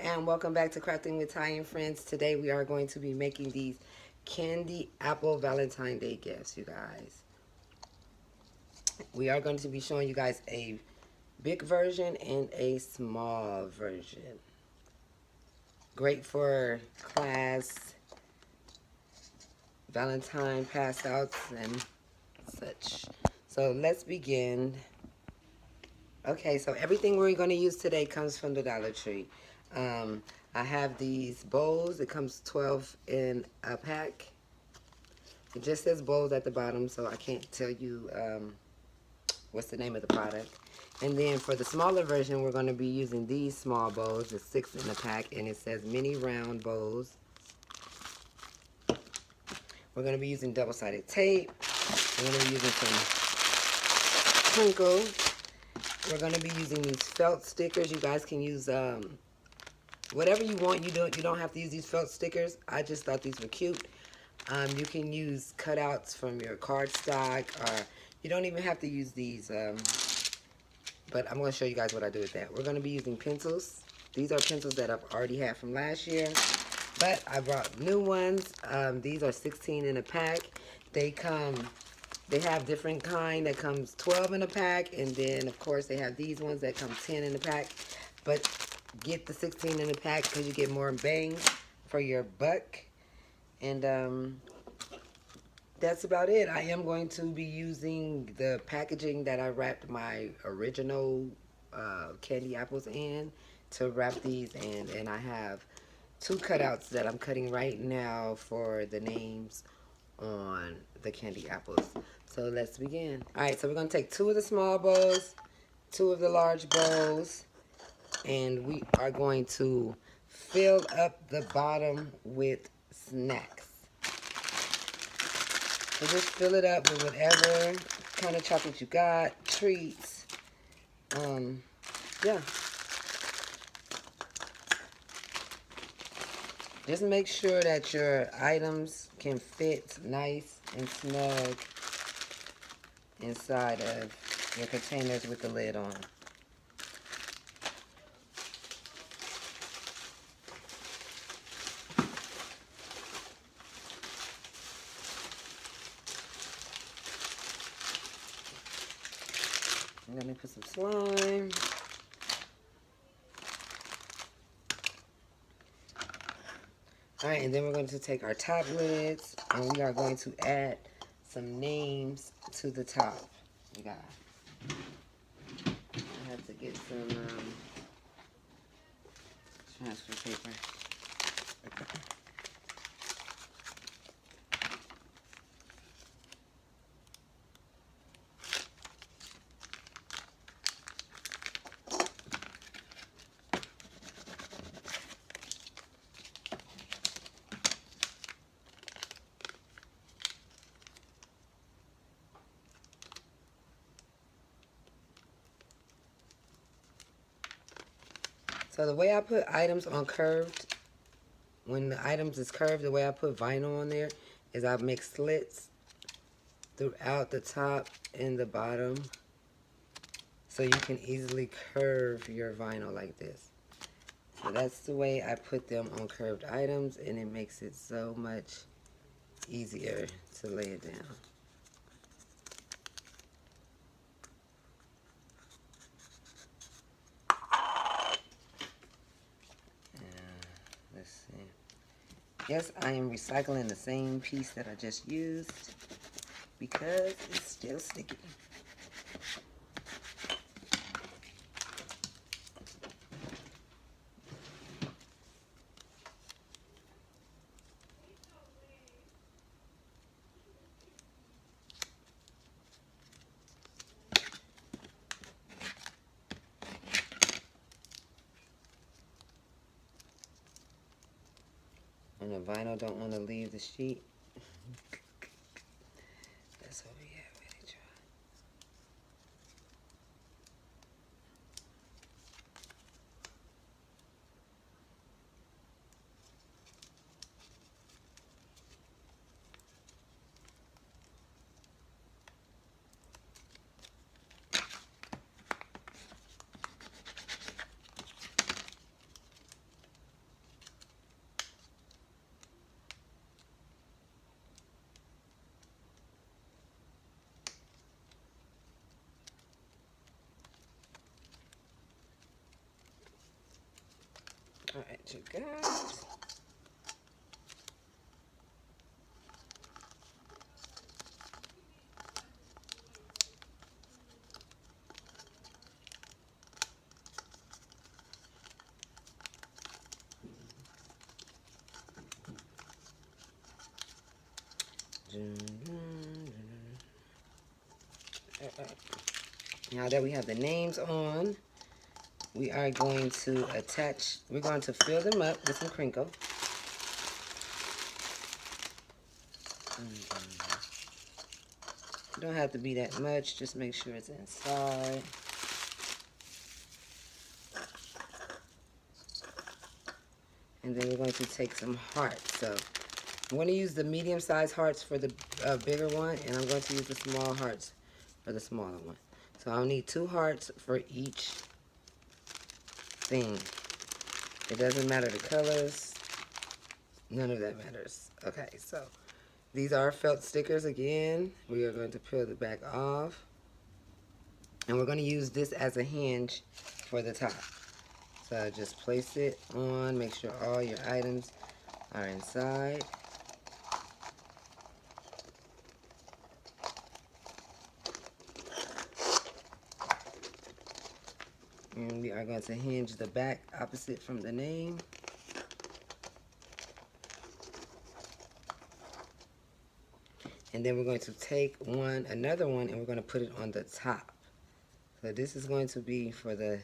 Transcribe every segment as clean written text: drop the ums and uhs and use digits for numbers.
and welcome back to Crafting with Ty and Friends. Today we are going to be making these candy apple Valentine Day gifts, you guys. We are going to be showing you guys a big version and a small version. Great for class, Valentine pass outs and such. So let's begin. Okay, so everything we're going to use today comes from the Dollar Tree. I have these bowls. It comes 12 in a pack. It just says bowls at the bottom, so I can't tell you what's the name of the product. And then for the smaller version, we're going to be using these small bowls. It's 6 in a pack, and it says mini round bowls. We're going to be using double-sided tape. We're going to be using some crinkle. We're going to be using these felt stickers. You guys can use whatever you want. You don't have to use these felt stickers. I just thought these were cute. You can use cutouts from your cardstock, or you don't even have to use these. But I'm going to show you guys what I do with that. We're going to be using pencils. These are pencils that I've already had from last year, but I brought new ones. These are 16 in a pack. They have different kind that comes 12 in a pack, and then of course they have these ones that come 10 in a pack. But get the 16 in a pack because you get more bang for your buck. And that's about it. I am going to be using the packaging that I wrapped my original candy apples in to wrap these in, and I have 2 cutouts that I'm cutting right now for the names on the candy apples. So let's begin. Alright, so we're going to take 2 of the small bowls, 2 of the large bowls, and we are going to fill up the bottom with snacks. So just fill it up with whatever kind of chocolate you got, treats, yeah. Just make sure that your items can fit nice and snug inside of your containers with the lid on. I'm going to put some slime. Alright, and then we're going to take our top lids and we are going to add some names to the top. You got. I have to get some transfer paper. So the way I put items on curved, when the items is curved, the way I put vinyl on there is I make slits throughout the top and the bottom so you can easily curve your vinyl like this. So that's the way I put them on curved items, and it makes it so much easier to lay it down. Let's see. Yes, I am recycling the same piece that I just used because it's still sticky. And the vinyl don't want to leave the sheet. That's what we have ready to try. Alright, you guys. Now that we have the names on, we are going to attach, we're going to fill them up with some crinkle. Don't have to be that much, just make sure it's inside. And then we're going to take some hearts. So I'm going to use the medium-sized hearts for the bigger one, and I'm going to use the small hearts for the smaller one. So I'll need 2 hearts for each thing. It doesn't matter the colors. None of that matters. Okay, so these are felt stickers again. We are going to peel the back off. And we're going to use this as a hinge for the top. So just place it on, make sure all your items are inside. And we are going to hinge the back opposite from the name. And then we're going to take another one, and we're going to put it on the top. So this is going to be for the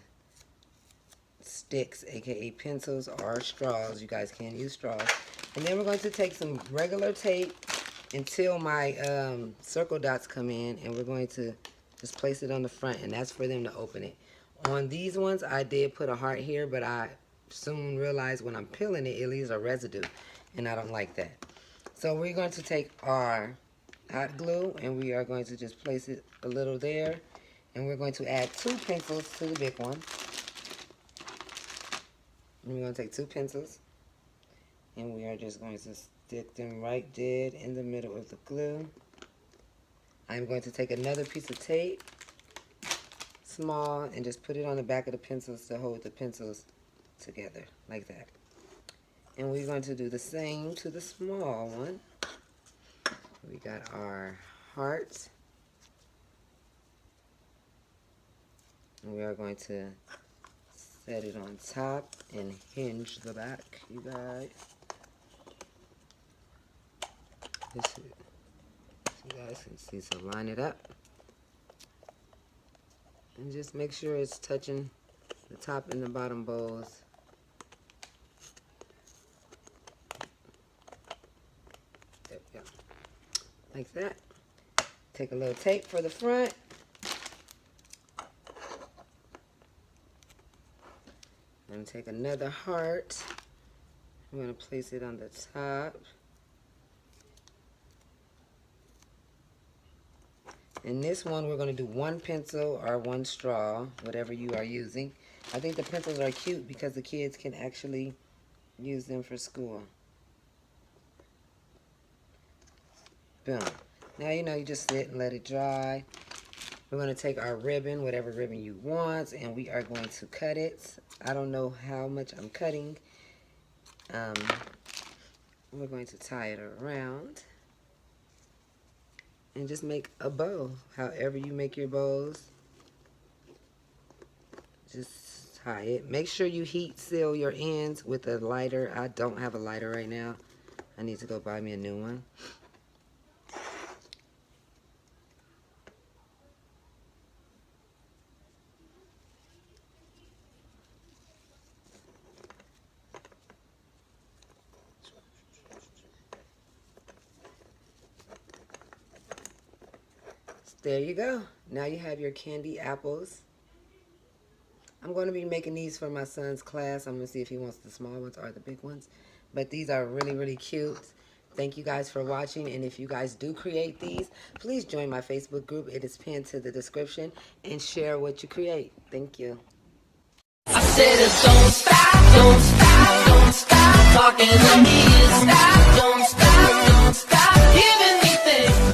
sticks, aka pencils or straws. You guys can use straws. And then we're going to take some regular tape until my circle dots come in, and we're going to just place it on the front, and that's for them to open it. On these ones, I did put a heart here, but I soon realized when I'm peeling it, it leaves a residue, and I don't like that. So we're going to take our hot glue, and we are going to just place it a little there, and we're going to add 2 pencils to the big one. And we're going to take 2 pencils, and we are just going to stick them right dead in the middle of the glue. I'm going to take another piece of tape, small, and just put it on the back of the pencils to hold the pencils together, like that. And we're going to do the same to the small one. We got our hearts. And we are going to set it on top and hinge the back, you guys. So you guys can see, so line it up. And just make sure it's touching the top and the bottom bowls. There we go. Like that. Take a little tape for the front. And take another heart. I'm going to place it on the top. In this one, we're going to do 1 pencil or 1 straw, whatever you are using. I think the pencils are cute because the kids can actually use them for school. Boom. Now, you know, you just sit and let it dry. We're going to take our ribbon, whatever ribbon you want, and we are going to cut it. I don't know how much I'm cutting. We're going to tie it around. And just make a bow. However you make your bows, just tie it. Make sure you heat seal your ends with a lighter. I don't have a lighter right now. I need to go buy me a new one. There you go. Now you have your candy apples. I'm going to be making these for my son's class. I'm going to see if he wants the small ones or the big ones. But these are really, really cute. Thank you guys for watching. And if you guys do create these, please join my Facebook group. It is pinned to the description. And share what you create. Thank you. I said don't stop, don't stop, don't stop talking to me. Stop, don't stop, giving me things.